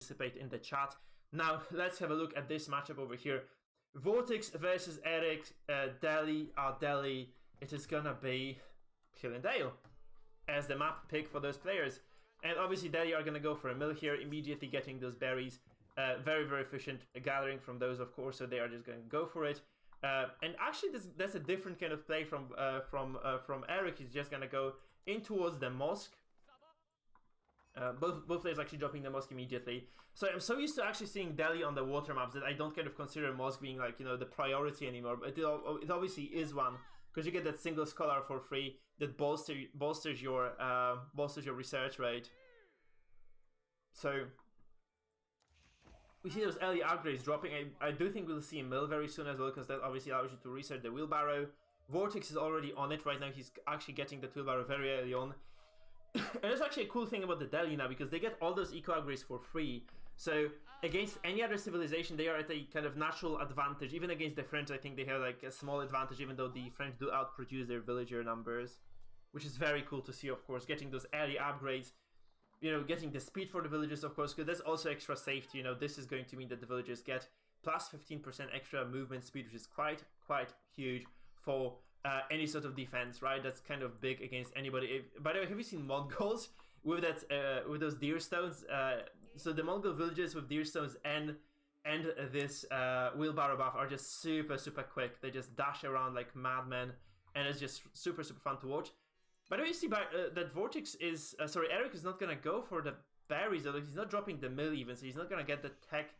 participate in the chat. Now, let's have a look at this matchup over here. Vortix versus Erik, Delhi. Delhi, it is gonna be Hill and Dale as the map pick for those players. And obviously Delhi are gonna go for a mill here, immediately getting those berries. Very, very efficient gathering from those, of course, so they are just going to go for it. And actually, that's a different kind of play from Erik. He's just going to go in towards the mosque. Both players actually dropping the mosque immediately. So I'm so used to actually seeing Delhi on the water maps that I don't kind of consider mosque being like, you know, the priority anymore. But it obviously is one, because you get that single scholar for free that bolsters your research rate. So we see those early upgrades dropping. I do think we'll see a mill very soon as well, because that obviously allows you to research the wheelbarrow. Vortix is already on it right now. He's actually getting the wheelbarrow very early on. And that's actually a cool thing about the Delhi now, because they get all those eco upgrades for free. So against any other civilization, they are at a kind of natural advantage. Even against the French, I think they have like a small advantage, even though the French do outproduce their villager numbers, which is very cool to see, of course, getting those early upgrades. You know, getting the speed for the villagers, of course, because there's also extra safety. You know, this is going to mean that the villagers get plus 15% extra movement speed, which is quite huge for any sort of defense, right? That's kind of big against anybody. By the way, have you seen Mongols with that with those deer stones? So the Mongol villages with deer stones and this wheelbarrow buff are just super quick. They just dash around like madmen, and it's just super fun to watch. By the way, you see that Vortix is... Erik is not going to go for the berries. He's not dropping the mill even, so he's not going to get the tech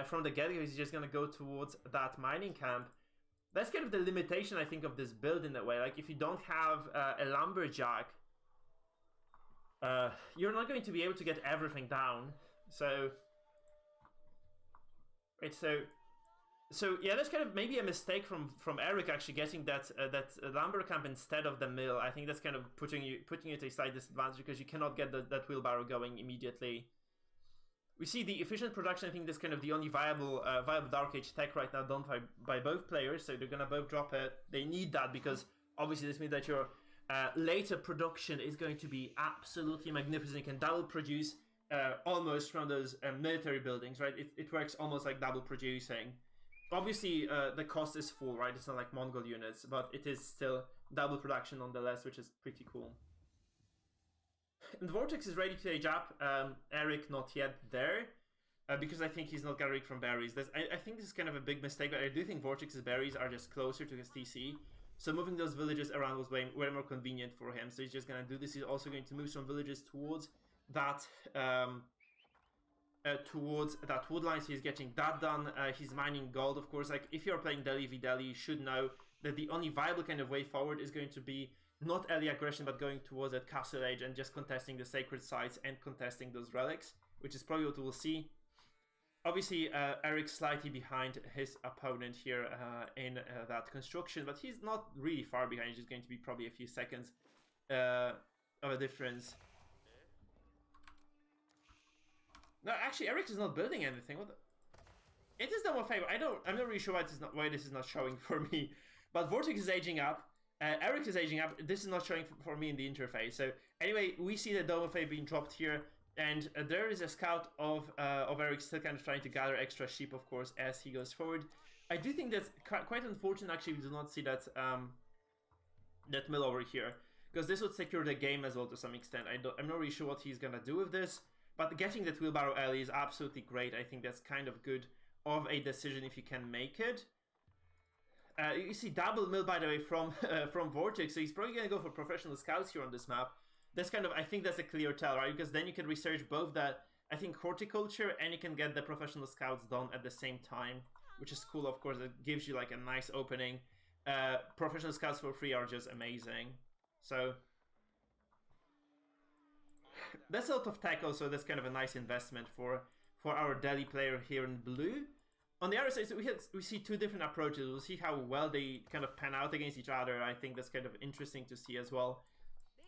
from the get-go. He's just going to go towards that mining camp. That's kind of the limitation, I think, of this build in a way. Like, if you don't have a lumberjack, you're not going to be able to get everything down. So... Right, So yeah, that's kind of maybe a mistake from Erik actually getting that lumber camp instead of the mill. I think that's kind of putting you at a slight disadvantage, because you cannot get that wheelbarrow going immediately. We see the efficient production. I think that's kind of the only viable Dark Age tech right now done by both players. So they're gonna both drop it. They need that, because obviously this means that your later production is going to be absolutely magnificent. You can double produce almost from those military buildings, right? It works almost like double producing. Obviously, the cost is full, right? It's not like Mongol units, but it is still double production nonetheless, which is pretty cool. And Vortix is ready to age up. Erik not yet there, because I think he's not gathering from berries. I think this is kind of a big mistake, but I do think Vortix's berries are just closer to his TC. So moving those villages around was way more convenient for him. So he's just going to do this. He's also going to move some villages towards that... wood line, so he's getting that done. He's mining gold, of course. Like, if you're playing Delhi v Delhi, you should know that the only viable kind of way forward is going to be not early aggression, but going towards that castle age and just contesting the sacred sites and contesting those relics, which is probably what we'll see. Obviously, Erik's slightly behind his opponent here in that construction, but he's not really far behind. He's just going to be probably a few seconds of a difference. No, actually, Erik is not building anything. What the... It is done with favor. I'm not really sure why this is not showing for me. But Vortix is aging up. Erik is aging up. This is not showing for me in the interface. So anyway, we see the Dome of Fate being dropped here, and there is a scout of Erik still kind of trying to gather extra sheep, of course, as he goes forward. I do think that's quite unfortunate. Actually, we do not see that that mill over here, because this would secure the game as well to some extent. I'm not really sure what he's gonna do with this. But getting that wheelbarrow early is absolutely great. I think that's kind of good of a decision if you can make it. You see double mill, by the way, from Vortix, so he's probably going to go for professional scouts here on this map. That's kind of, I think that's a clear tell, right? Because then you can research both that, I think, horticulture, and you can get the professional scouts done at the same time, which is cool, of course. It gives you like a nice opening. Professional scouts for free are just amazing. So... that's a lot of tech also. That's kind of a nice investment for our Delhi player here in blue. On the other side, so we see two different approaches. We'll see how well they kind of pan out against each other. I think that's kind of interesting to see as well.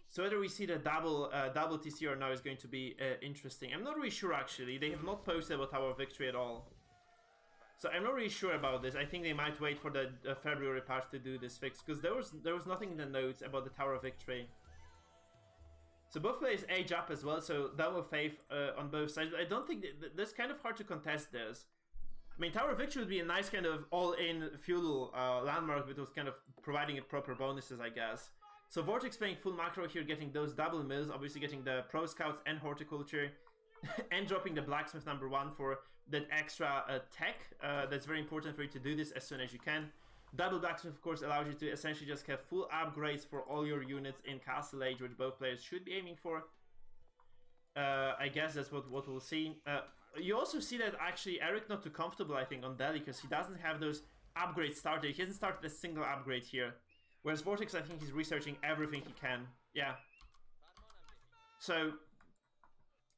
So whether we see the double TC or no is going to be interesting. I'm not really sure, actually. They have not posted about Tower of Victory at all. So I'm not really sure about this. I think they might wait for the February patch to do this fix, because there was nothing in the notes about the Tower of Victory. So both players age up as well, so double faith on both sides. But I don't think that's kind of hard to contest this. I mean, Tower of Victory would be a nice kind of all-in feudal landmark, but was kind of providing it proper bonuses, I guess. So Vortix playing full macro here, getting those double mills, obviously getting the Pro Scouts and Horticulture, and dropping the Blacksmith #1 for that extra tech. That's very important for you to do this as soon as you can. Double Blacksmith, of course, allows you to essentially just have full upgrades for all your units in Castle Age, which both players should be aiming for. I guess that's what we'll see. You also see that actually Erik not too comfortable, I think, on Delhi, because he doesn't have those upgrades started. He hasn't started a single upgrade here. Whereas Vortix, I think he's researching everything he can. Yeah. So,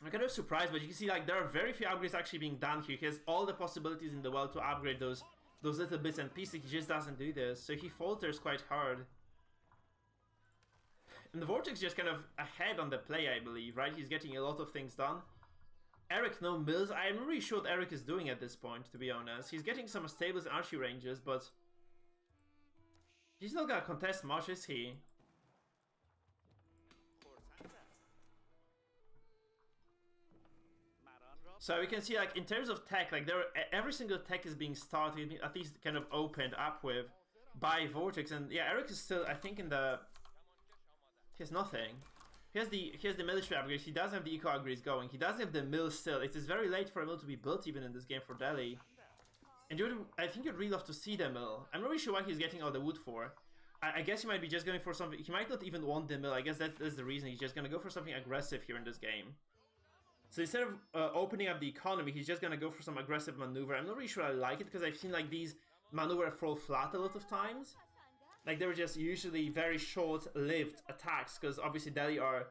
I'm kind of surprised, but you can see like there are very few upgrades actually being done here. He has all the possibilities in the world to upgrade those little bits and pieces. He just doesn't do this, so he falters quite hard. And the Vortix just kind of ahead on the play, I believe, right? He's getting a lot of things done. Erik, no mills. I'm not really sure what Erik is doing at this point, to be honest. He's getting some stables and archery ranges, but he's not gonna contest much, is he? So we can see, like, in terms of tech, like, every single tech is being started, at least kind of opened up with, by Vortix. And yeah, Erik is still, I think, in the... He has nothing. He has the military upgrades. He doesn't have the eco upgrades going. He doesn't have the mill still. It is very late for a mill to be built even in this game for Delhi. And I think you'd really love to see the mill. I'm not really sure why he's getting all the wood for. I guess he might be just going for something. He might not even want the mill. I guess that's the reason. He's just going to go for something aggressive here in this game. So instead of opening up the economy, he's just going to go for some aggressive maneuver. I'm not really sure I like it, because I've seen like these maneuvers fall flat a lot of times. Like, they were just usually very short-lived attacks, because obviously Delhi are...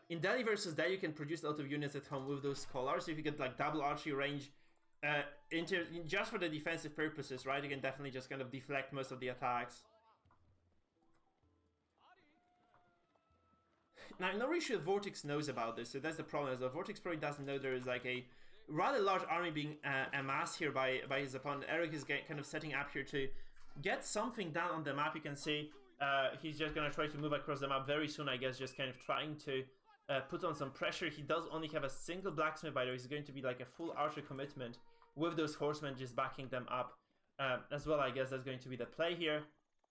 in Delhi versus Delhi, you can produce a lot of units at home with those scholars. So if you get like double archery range, just for the defensive purposes, right? You can definitely just kind of deflect most of the attacks. Now, I'm not really sure Vortix knows about this, so that's the problem. Is that Vortix probably doesn't know there is like a rather large army being amassed here by his opponent. Erik is kind of setting up here to get something down on the map. You can see he's just going to try to move across the map very soon, I guess, just kind of trying to put on some pressure. He does only have a single blacksmith, by the way. He's going to be like a full archer commitment with those horsemen just backing them up as well. I guess that's going to be the play here.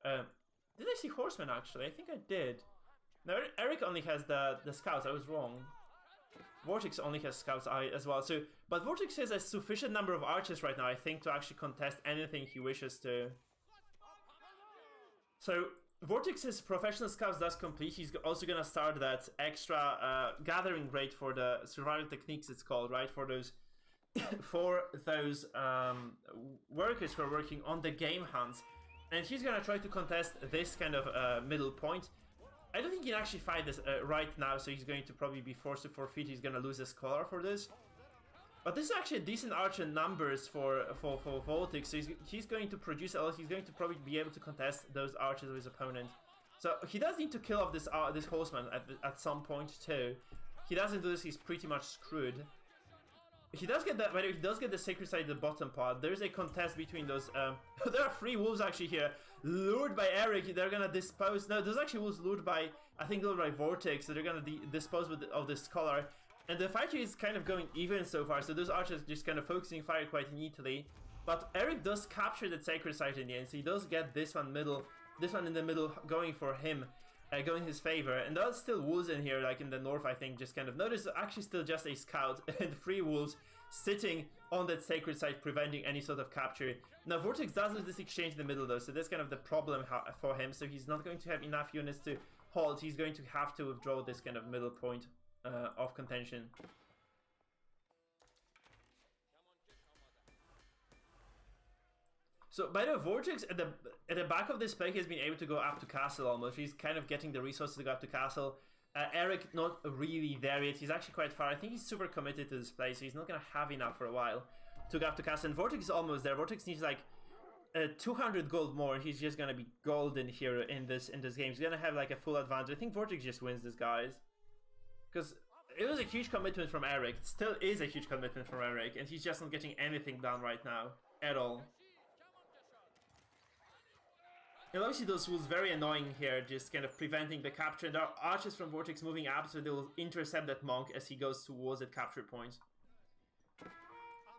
Did I see horsemen, actually? I think I did. No, Erik only has the scouts. I was wrong. Vortix only has scouts as well. So, but Vortix has a sufficient number of archers right now, I think, to actually contest anything he wishes to. So, Vortix's professional scouts does complete. He's also gonna start that extra gathering rate for the survival techniques, it's called, right? For those workers who are working on the game hunts, and he's gonna try to contest this kind of middle point. I don't think he can actually fight this right now, so he's going to probably be forced to forfeit. He's gonna lose a scholar for this. But this is actually a decent archer numbers for Vortix, so he's going to produce a lot. He's going to probably be able to contest those archers of his opponent. So he does need to kill off this horseman at some point too. He doesn't do this, he's pretty much screwed. He does get that. By the way, he does get the sacred side at the bottom part. There's a contest between those. There are 3 wolves actually here, lured by Erik. They're gonna dispose. No, there's actually wolves lured by, I think, lured by Vortix. So they're gonna dispose of this scholar. And the fight here is kind of going even so far. So those archers just kind of focusing fire quite neatly. But Erik does capture the sacred site in the end. So he does get this one in the middle going for him. Going in his favor, and there's still wolves in here, like in the north, I think. Just kind of notice, actually, still just a scout and 3 wolves sitting on that sacred site, preventing any sort of capture. Now, Vortix does lose this exchange in the middle, though, so that's kind of the problem for him. So he's not going to have enough units to hold. He's going to have to withdraw this kind of middle point of contention. So, by the way, Vortix, at the back of this play, has been able to go up to castle almost. He's kind of getting the resources to go up to castle. Erik, not really there yet. He's actually quite far. I think he's super committed to this play, so he's not going to have enough for a while to go up to castle. And Vortix is almost there. Vortix needs like 200 gold more. He's just going to be golden here in this game. He's going to have like a full advantage. I think Vortix just wins this, guys. Because it was a huge commitment from Erik. It still is a huge commitment from Erik. And he's just not getting anything done right now. At all. And obviously those rules very annoying here, just kind of preventing the capture. And there are archers from Vortix moving up, so they will intercept that monk as he goes towards that capture point.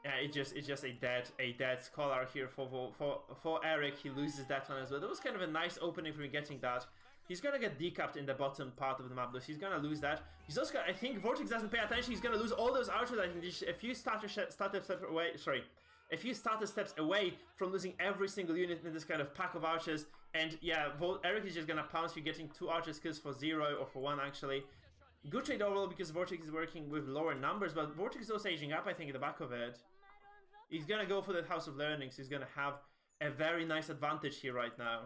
Yeah, it's just a dead scholar here for Erik. He loses that one as well. That was kind of a nice opening for him getting that. He's gonna get decapped in the bottom part of the map, though. He's gonna lose that. He's also gonna, I think Vortix doesn't pay attention. He's gonna lose all those archers. I think just a few starter steps away. Sorry, a few starter steps away from losing every single unit in this kind of pack of archers. And yeah, Erik is just gonna pounce you, getting 2 archer skills for 0 or for 1 actually. Good trade overall because Vortix is working with lower numbers, but Vortix is also aging up, I think, in the back of it. He's gonna go for that House of Learning, so he's gonna have a very nice advantage here right now.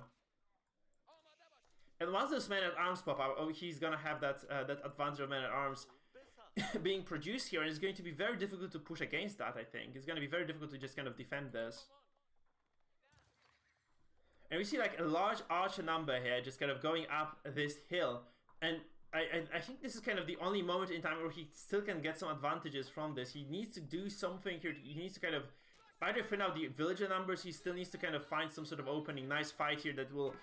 And once those men-at-arms pop out, he's gonna have that that advantage of men-at-arms being produced here, and it's going to be very difficult to push against that, I think. It's gonna be very difficult to just kind of defend this. And we see like a large archer number here, just kind of going up this hill. And I think this is kind of the only moment in time where he still can get some advantages from this. He needs to do something here. He needs to kind of either thin out the villager numbers. He still needs to kind of find some sort of opening. Nice fight here that will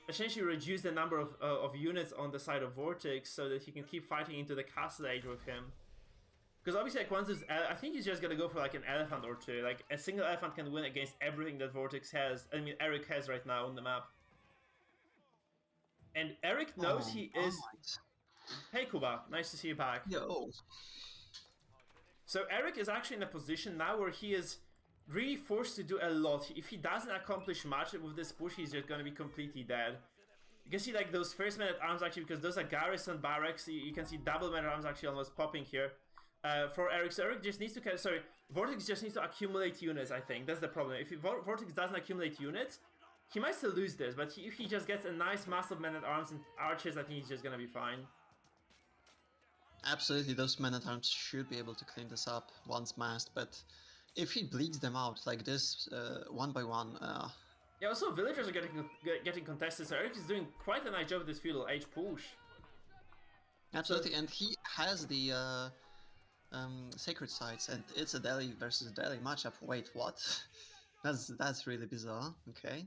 essentially reduce the number of units on the side of Vortix so that he can keep fighting into the castle age with him. Because obviously, like, once this, I think he's just gonna go for like an elephant or two. Like, a single elephant can win against everything that Vortix has. I mean, Erik has right now on the map. And Erik knows he is. Hey Kuba, nice to see you back. Yo. So Erik is actually in a position now where he is really forced to do a lot. If he doesn't accomplish much with this push, he's just gonna be completely dead. You can see like those first men-at-arms actually, because those are garrison barracks. You can see double men-at-arms actually almost popping here. For Erik, so Erik just needs to kind of, sorry, Vortix just needs to accumulate units, I think. That's the problem. If Vortix doesn't accumulate units, he might still lose this, but if he just gets a nice mass of men-at-arms and archers, I think he's just gonna be fine. Absolutely, those men-at-arms should be able to clean this up once massed, but if he bleeds them out like this, one by one... Yeah, also villagers are getting contested, so Erik is doing quite a nice job with this feudal age push. Absolutely, so, and he has the sacred sites, and it's a Delhi versus Delhi matchup. Wait, what? That's really bizarre. Okay.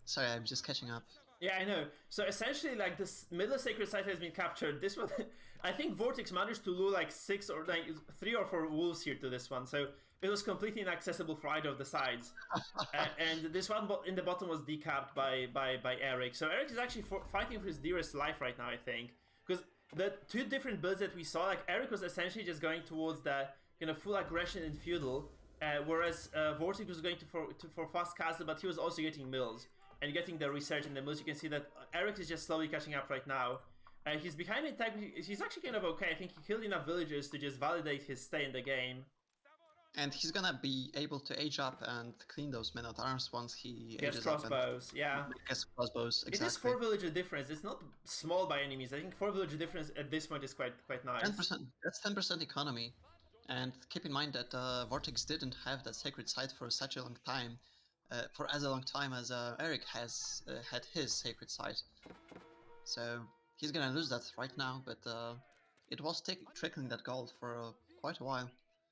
Sorry, I'm just catching up. Yeah, I know. So essentially, like, this middle sacred site has been captured. This one, I think Vortix managed to lure like 3 or 4 wolves here to this one, so it was completely inaccessible for either of the sides. And this one in the bottom was decapped by Erik. So Erik is actually fighting for his dearest life right now, I think, because the 2 different builds that we saw, like, Erik was essentially just going towards the kind of full aggression in feudal, whereas Vortix was going for fast castle, but he was also getting mills and getting the research in the mills. You can see that Erik is just slowly catching up right now. He's behind in tech. He's actually kind of okay. I think he killed enough villagers to just validate his stay in the game. And he's gonna be able to age up and clean those men-at-arms once he gets ages crossbows, up. yeah. Gets crossbows, exactly. It is 4 villager difference. It's not small by any means. I think 4 villager difference at this point is quite nice. 10%. That's 10% economy. And keep in mind that Vortix didn't have that sacred site for such a long time. For as a long time as Erik has had his sacred site. So he's gonna lose that right now, but it was trickling that gold for quite a while.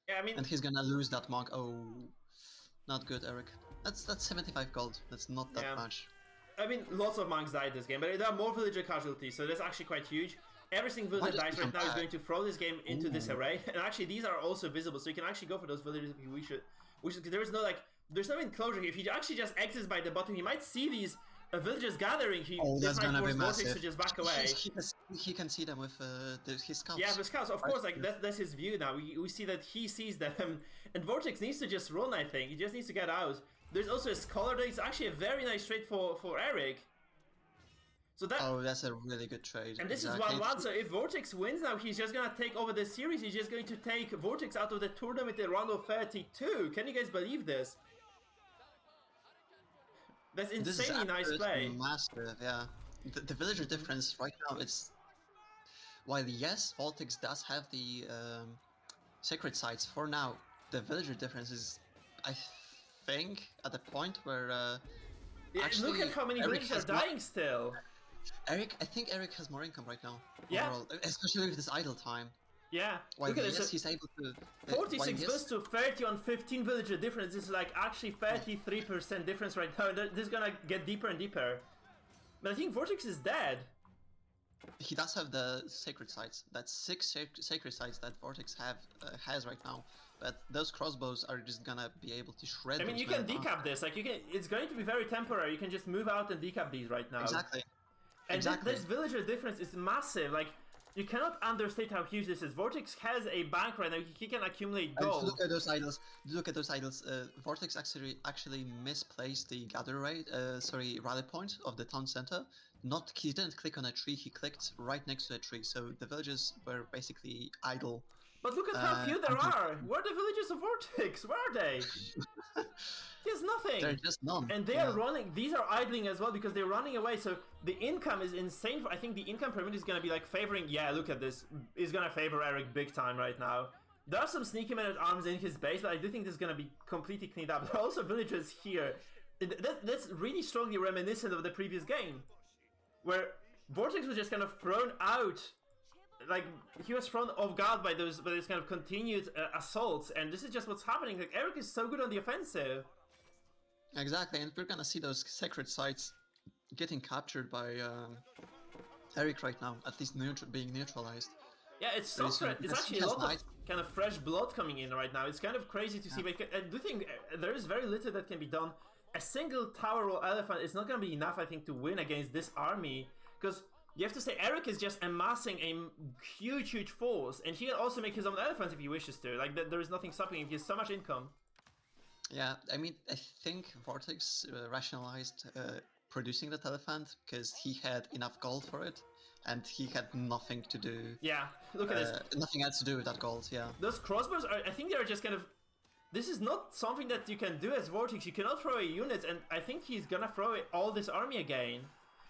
Yeah, I mean, and he's gonna lose that monk. Oh, not good, Erik. That's 75 gold. That's not that much. I mean, lots of monks died this game, but there are more villager casualties, so that's actually quite huge. Every single villager dies right now is going to throw this game into this array, and actually these are also visible, so you can actually go for those villagers if you wish it. There is no like, there's no enclosure here. If he actually just exits by the bottom, he might see these villagers gathering. That's gonna be massive. To just back away. He can see them with his scouts. Yeah, the scouts, of course. Like that's his view now. We see that he sees them, and Vortix needs to just run. I think he just needs to get out. There's also a scholar there. It's actually a very nice trade for Erik. So that's a really good trade. And this is 1-1. So if Vortix wins now, he's just gonna take over the series. He's just going to take Vortix out of the tournament in round of 32. Can you guys believe this? That's insanely nice play. Massive, yeah. The villager difference right now, it's... While yes, Vortix does have the sacred sites for now, the villager difference is, I think, at the point where actually... Look at how many villagers are dying still! I think Erik has more income right now. Yeah. Overall, especially with this idle time. Yeah, While look at this. yes, he's able to. 46 versus to 30 on 15 villager difference. This is like actually 33% difference right now. This is gonna get deeper and deeper. But I think Vortix is dead. He does have the sacred sites. That's 6 sacred sites that Vortex has right now. But those crossbows are just gonna be able to shred. I mean, those you can men decap this. Like you can. It's going to be very temporary. You can just move out and decap these right now. Exactly. And exactly. this villager difference is massive. Like you cannot understate how huge this is. Vortex has a bank right now. He can accumulate gold. And look at those idols. Look at those idols. Vortex actually misplaced the rally point of the town center. He didn't click on a tree. He clicked right next to a tree. So the villagers were basically idle. But look at how few there are. Where are the villagers of Vortex? Where are they? There's nothing. There's just none. And they are running. These are idling as well because they're running away. So the income is insane. I think the income pyramid is gonna be like favoring. Yeah, look at this. Is gonna favor Erik big time right now. There are some sneaky men at arms in his base, but I do think this is gonna be completely cleaned up. There are also villagers here. That's really strongly reminiscent of the previous game, where Vortex was just kind of thrown out. Like he was thrown off guard by those kind of continued assaults, and this is just what's happening. Like Erik is so good on the offensive. Exactly, and we're gonna see those sacred sites getting captured by Erik right now, at least being neutralized. Yeah, it's so it's actually a lot of kind of fresh blood coming in right now. It's kind of crazy to see. But I do think there is very little that can be done. A single tower roll elephant is not going to be enough, I think, to win against this army, because you have to say Erik is just amassing a huge force, and he can also make his own elephants if he wishes to. Like there is nothing stopping him. He has so much income. Yeah, I mean, I think Vortex rationalized producing that elephant because he had enough gold for it, and he had nothing to do. Yeah, look at this. Nothing else to do with that gold. Yeah. Those crossbows are. I think they are just kind of. This is not something that you can do as Vortex. You cannot throw away units, and I think he's gonna throw away all this army again.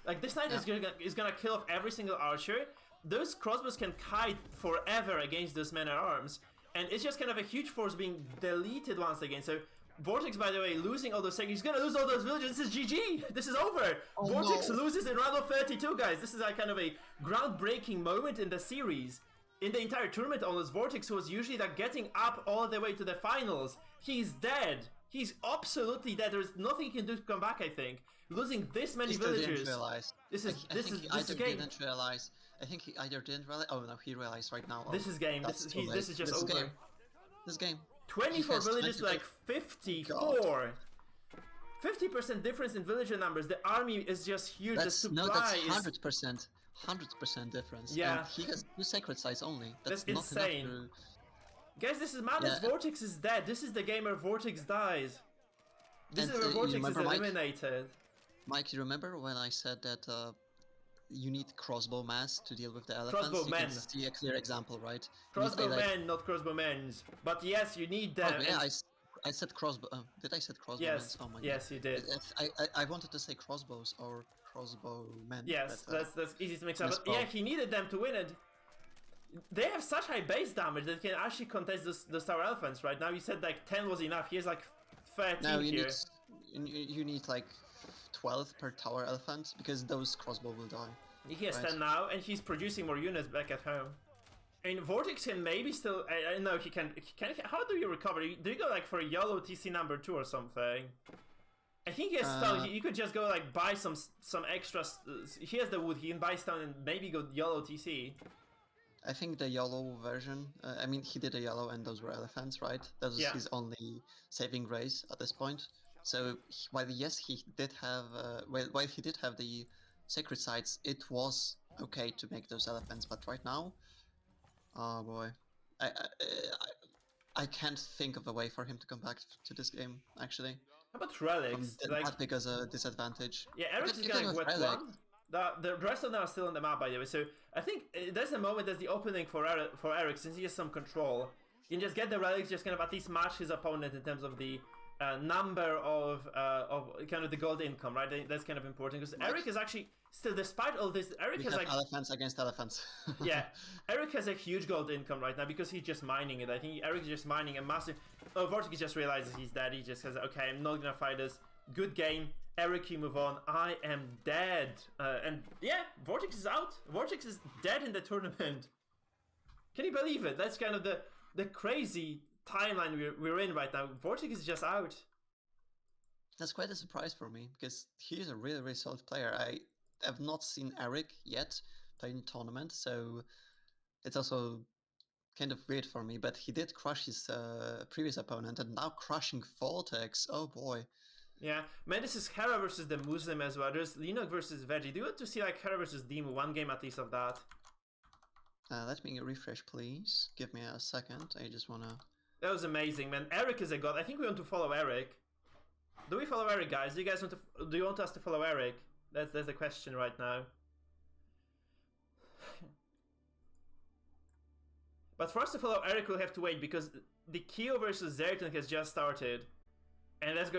Like this knight is gonna kill off every single archer. Those crossbows can kite forever against those men at arms, and it's just kind of a huge force being deleted once again. So Vortex, by the way, losing all those seconds, he's gonna lose all those villages. This is GG. This is over. Oh, Vortex loses in round of 32, guys. This is like kind of a groundbreaking moment in the series. In the entire tournament, almost Vortex, who was usually like getting up all the way to the finals, he's dead. He's absolutely dead. There's nothing he can do to come back. I think losing this many villagers. Didn't realize. This is game. Didn't realize. I think he either didn't realize. Oh no, he realized right now. This is game. This is just over. This game. 24 villages to like 54. 50% difference in villager numbers. The army is just huge. The supply that's 100%. 100% difference. Yeah. And he has 2 sacred sites only. That's not insane. Enough Guys, this is madness. Yeah. Vortex is dead. This is the game where Vortex dies. This is where Vortex is eliminated. Mike, you remember when I said that you need crossbow mass to deal with the elephants? Crossbow men. You can see a clear example, right? Crossbow men, not crossbow men's. But yes, you need them. Oh, yeah, I said crossbow. Did I say crossbow? Yes. Oh my yes, God. You did. I wanted to say crossbows or crossbow men. Yes, that's easy to mix up. But yeah, he needed them to win it. They have such high base damage that can actually contest those tower elephants right now. You said like 10 was enough. He has like 13 here. You need like 12 per tower elephant because those crossbow will die. He has 10 now, and he's producing more units back at home. I mean, Vortex can maybe still. I know he can. How do you recover? Do you go like for a yellow TC number 2 or something? I think he has stone. You could just go like buy some extra. He has the wood. He can buy stone and maybe go yellow TC. I think the yellow version. I mean, he did a yellow, and those were elephants, right? That was his only saving grace at this point. So while yes, he did have. While he did have the sacred sites, it was okay to make those elephants. But right now, oh boy, I can't think of a way for him to come back to this game. Actually. How about relics? That big as a disadvantage. Yeah, Eric's is going wet one. The rest of them are still on the map, by the way. So I think there's a moment, there's the opening for Erik, since he has some control. You can just get the relics, just kind of at least match his opponent in terms of the number of kind of the gold income, right? That's kind of important because Erik is actually still, despite all this, Erik has like elephants against elephants. Yeah, Erik has a huge gold income right now because he's just mining it. I think Erik is just mining a massive. Oh, Vortix just realizes he's dead. He just says, "Okay, I'm not gonna fight this. Good game, Erik. You move on. I am dead." And yeah, Vortix is out. Vortix is dead in the tournament. Can you believe it? That's kind of the crazy timeline we're in right now. Vortix is just out. That's quite a surprise for me, because he's a really, really solid player. I have not seen Erik yet play in a tournament, so it's also kind of weird for me, but he did crush his previous opponent, and now crushing Vortix. Oh boy. Yeah, man, this is Hera versus the Muslim as well. There's Linux versus Veggie. Do you want to see like Hera versus Demu, one game at least of that? Let me refresh, please. Give me a second. I just wanna... That was amazing, man. Erik is a god. I think we want to follow Erik. Do we follow Erik, guys? Do you guys want to? Do you want us to follow Erik? That's the question right now. But for us to follow Erik, we'll have to wait because the Kyo versus Zerton has just started, and let's go